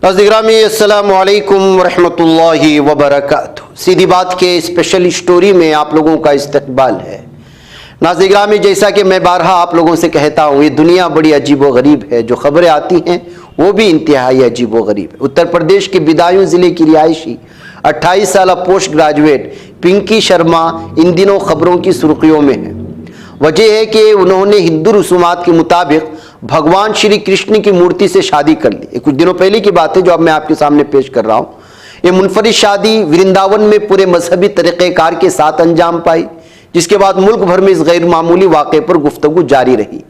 नाज़रीन अस्सलामु अलैकुम वरहमतुल्लाहि वबरकातुहू। सीधी बात के स्पेशल स्टोरी में आप लोगों का इस्तकबाल है। नाज़रीन, जैसा कि मैं बारहा आप लोगों से कहता हूँ, ये दुनिया बड़ी अजीब व गरीब है। जो खबरें आती हैं वो भी इंतहाई अजीब व गरीब है। उत्तर प्रदेश के बिदायूं ज़िले की रिहायशी 28 साल पोस्ट ग्रेजुएट पिंकी शर्मा इन दिनों खबरों की सुर्खियों में है। वजह है कि उन्होंने हिंदू रसूमात के मुताबिक भगवान श्री कृष्ण की मूर्ति से शादी कर ली। ये कुछ दिनों पहले की बात है जो अब मैं आपके सामने पेश कर रहा हूँ। ये मुनफरिद शादी वृंदावन में पूरे मजहबी तरीक़ेकार के साथ अंजाम पाई, जिसके बाद मुल्क भर में इस गैर मामूली वाक़े पर गुफ्तगू जारी रही।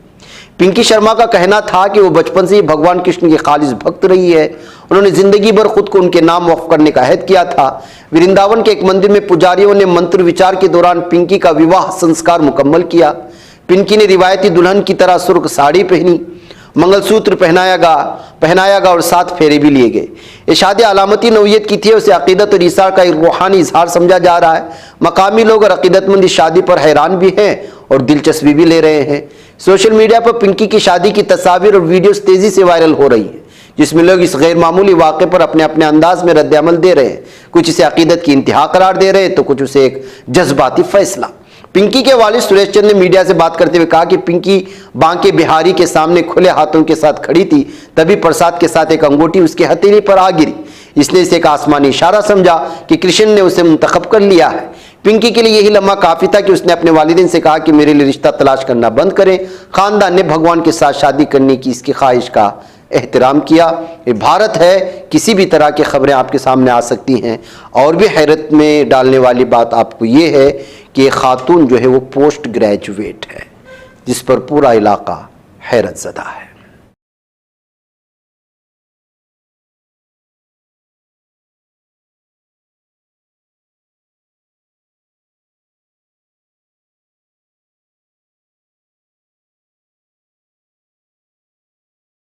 पिंकी शर्मा का कहना था कि वो बचपन से ही भगवान कृष्ण की खालिस भक्त रही है। उन्होंने जिंदगी भर खुद को उनके नाम वक्फ करने का अहद किया था। वृंदावन के एक मंदिर में पुजारियों ने मंत्र विचार के दौरान पिंकी का विवाह संस्कार मुकम्मल किया। पिंकी ने रिवायती दुल्हन की तरह सुर्ख साड़ी पहनी, मंगलसूत्र पहनाया गया और 7 फेरे भी लिए गए। ये शादी अलामती नौयत की थी। उसे अकीदत और ईसार का एक रूहानी इजहार समझा जा रहा है। मकामी लोग और अकीदतमंद इस शादी पर हैरान भी हैं और दिलचस्पी भी ले रहे हैं। सोशल मीडिया पर पिंकी की शादी की तस्वीर और वीडियोस तेजी से वायरल हो रही है, जिसमें लोग इस गैर मामूली वाक़े पर अपने अपने अंदाज में रद्द-ए-अमल दे रहे हैं। कुछ इसे अकीदत की इंतहा करार दे रहे हैं तो कुछ उसे एक जज्बाती फैसला। पिंकी के वालिद सुरेश चंद ने मीडिया से बात करते हुए कहा कि पिंकी बांके बिहारी के सामने खुले हाथों के साथ खड़ी थी, तभी प्रसाद के साथ एक अंगूठी उसके हथेली पर आ गिरी। इसने इसे एक आसमानी इशारा समझा कि कृष्ण ने उसे मुंतखब कर लिया है। पिंकी के लिए यही लम्हा काफ़ी था कि उसने अपने वालिदैन से कहा कि मेरे लिए रिश्ता तलाश करना बंद करें। खानदान ने भगवान के साथ शादी करने की इसकी ख्वाहिश का एहतराम किया। ये भारत है, किसी भी तरह की खबरें आपके सामने आ सकती हैं। और भी हैरत में डालने वाली बात आपको ये है कि ये खातून जो है वो पोस्ट ग्रेजुएट है, जिस पर पूरा इलाका हैरत ज़दा है।